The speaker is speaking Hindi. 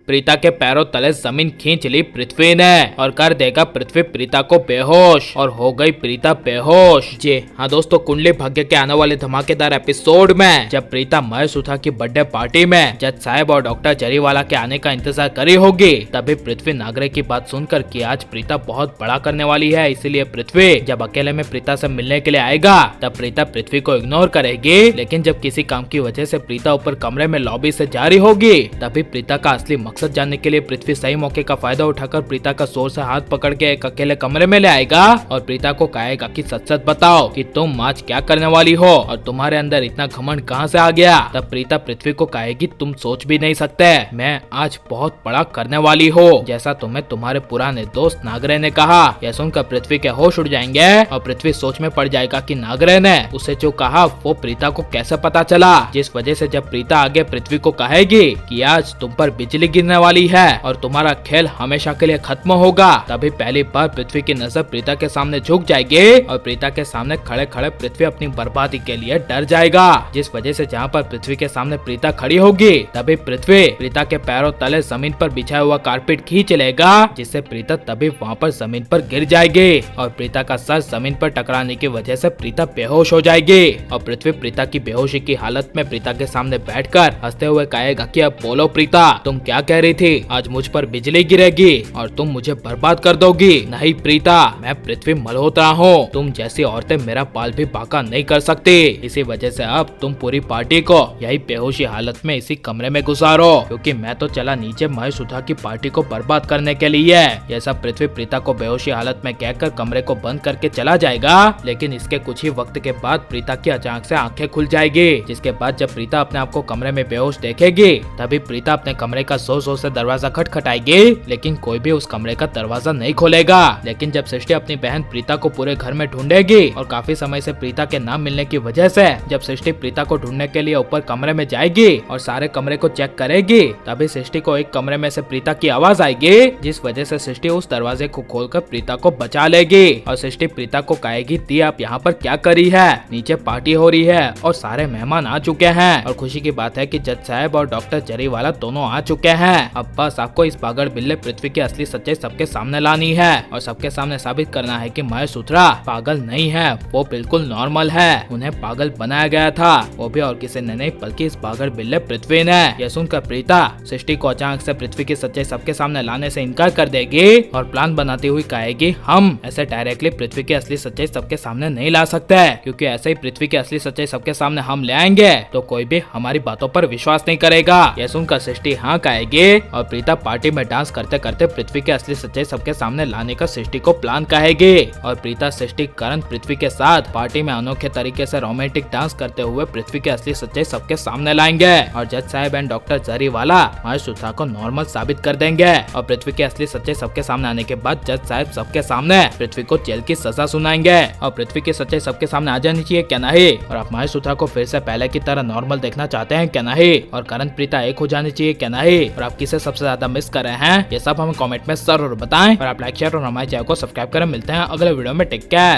प्रीता के पैरों तले जमीन खींच ली पृथ्वी ने और कर देगा पृथ्वी प्रीता को बेहोश। और हो गई प्रीता बेहोश। जी हाँ दोस्तों, कुंडली भाग्य के आने वाले धमाकेदार एपिसोड में जब प्रीता महेशूथा की बर्थडे पार्टी में जज साहब और डॉक्टर जरीवाला के आने का इंतजार करी होगी, तभी पृथ्वी नागरे की बात सुनकर कि आज प्रीता बहुत बड़ा करने वाली है, इसीलिए पृथ्वी जब अकेले में प्रीता से मिलने के लिए आएगा तब प्रीता पृथ्वी को इग्नोर करेगी। लेकिन जब किसी काम की वजह से प्रीता ऊपर कमरे में लॉबी से जा रही होगी, तभी प्रीता का असली मकसद जानने के लिए पृथ्वी सही मौके का फायदा उठाकर प्रीता का जोर से हाथ पकड़ के एक अकेले कमरे में ले आएगा और प्रीता को कहेगा कि सच सच बताओ कि तुम आज क्या करने वाली हो और तुम्हारे अंदर इतना घमंड कहां से आ गया। तब प्रीता पृथ्वी को कहेगी तुम सोच भी नहीं सकते, मैं आज बहुत बड़ा करने वाली हो, जैसा तुम्हें तुम्हारे पुराने दोस्त नागरे ने कहा। यह सुनकर पृथ्वी के होश उड़ जाएंगे और पृथ्वी सोच में पड़ जाएगा कि नागरे ने उसे जो कहा वो प्रीता को कैसे पता चला, जिस वजह से जब प्रीता आगे पृथ्वी को कहेगी कि आज तुम पर बिजली गिरने वाली है और तुम्हारा खेल हमेशा के लिए खत्म होगा, तभी पहली बार पृथ्वी की नजर प्रीता के सामने झुक जाएगी और प्रीता के सामने खड़े खड़े पृथ्वी अपनी बर्बादी के लिए डर जाएगा, जिस वजह से जहाँ पर पृथ्वी के सामने प्रीता खड़ी होगी तभी पृथ्वी प्रीता के पैरों तले जमीन पर बिछाया हुआ कारपेट खींच लेगा, जिससे प्रीता तभी वहाँ पर जमीन पर गिर जाएगी और प्रीता का सर जमीन पर टकराने की वजह से प्रीता बेहोश हो जाएगी। और पृथ्वी प्रीता की बेहोशी की हालत में प्रीता के सामने बैठकर हंसते हुए कहेगा कि अब बोलो प्रीता, तुम क्या कह रही थी, आज मुझ पर बिजली गिरेगी और तुम मुझे बर्बाद कर दोगी। नहीं प्रीता, मैं पृथ्वी मल्होत्रा हूँ, तुम जैसी औरतें मेरा बाल भी बांका नहीं कर सकती, इसी वजह से अब तुम पूरी पार्टी को यही बेहोशी हालत में इसी कमरे में गुजारो, क्योंकि मैं तो चला नीचे महेशूथा की पार्टी को बर्बाद करने के लिए। यह सब पृथ्वी प्रीता को बेहोशी हालत में कहकर कमरे को बंद करके चला जाएगा। लेकिन इसके कुछ ही वक्त के बाद प्रीता की अचानक से आंखें खुल जाएगी, जिसके बाद जब प्रीता अपने आप को कमरे में बेहोश देखेगी तभी प्रीता अपने कमरे का जोर जोर से दरवाजा खटखटाएगी, लेकिन कोई भी उस कमरे का दरवाजा नहीं खोलेगा। लेकिन जब सृष्टि अपनी बहन प्रीता को पूरे घर में ढूंढेगी और काफी समय से प्रीता के नाम मिलने की वजह से जब सृष्टि प्रीता को ढूंढने के लिए ऊपर कमरे में जाएगी और सारे कमरे को चेक करेगी, तभी सृष्टि को एक कमरे में से प्रीता की आवाज आएगी, जिस वजह से सृष्टि उस दरवाजे को खोलकर प्रीता को बचा लेगी। और सृष्टि प्रीता को कहेगी दी आप यहाँ पर क्या करी है, नीचे पार्टी हो रही है और सारे मेहमान आ चुके हैं और खुशी की बात है कि जज साहब और डॉक्टर जरीवाला दोनों आ चुके हैं। अब बस आपको इस पागल बिल्ले पृथ्वी की असली सच्चाई सबके सामने लानी है और सबके सामने साबित करना है कि महेशूथा पागल नहीं है, वो बिल्कुल नॉर्मल है, उन्हें पागल बनाया गया था, वो भी और किसी ने नहीं बल्कि इस पागल बिल्ले पृथ्वी ने। यह सुनकर प्रीता सृष्टि को अचानक से पृथ्वी की सच्चाई सबके सामने लाने से इनकार कर देगी और प्लान बनाती हुई कहेगी हम ऐसे डायरेक्टली पृथ्वी की असली सच्चाई सबके सामने नहीं ला सकते, क्योंकि ऐसे ही पृथ्वी की असली सच्चाई सबके सामने हम ले आएंगे तो कोई भी हमारी बातों पर विश्वास नहीं करेगा। यह सुनकर सृष्टि हाँ कहेगी और प्रीता पार्टी में डांस करते करते पृथ्वी की असली सच्चाई सबके सामने लाने का सृष्टि को प्लान कहेगी और प्रीता सृष्टि करण पृथ्वी के साथ पार्टी में अनोखे तरीके से रोमांटिक डांस करते हुए पृथ्वी की असली सच्चाई सबके सामने लाएंगे और जज साहब एंड डॉक्टर जरीवाला महेशूथा को नॉर्मल साबित कर देंगे और पृथ्वी की असली सच्चाई सबके सामने आने के बाद जज साहब सबके सामने पृथ्वी को जेल की सजा सुनाएंगे और पृथ्वी की सच्चाई सबके सामने आ जानी चाहिए क्या नहीं, और आप महेशूथा को फिर से पहले की तरह नॉर्मल देखना चाहते हैं क्या नहीं, और करण प्रीता एक हो जानी चाहिए क्या नहीं, और आप किसे सबसे ज्यादा मिस कर रहे हैं ये सब हमें कमेंट में जरूर बताएं और आप लाइक शेयर और हमारे चैनल को सब्सक्राइब करें। मिलते हैं अगले वीडियो में, टेक केयर।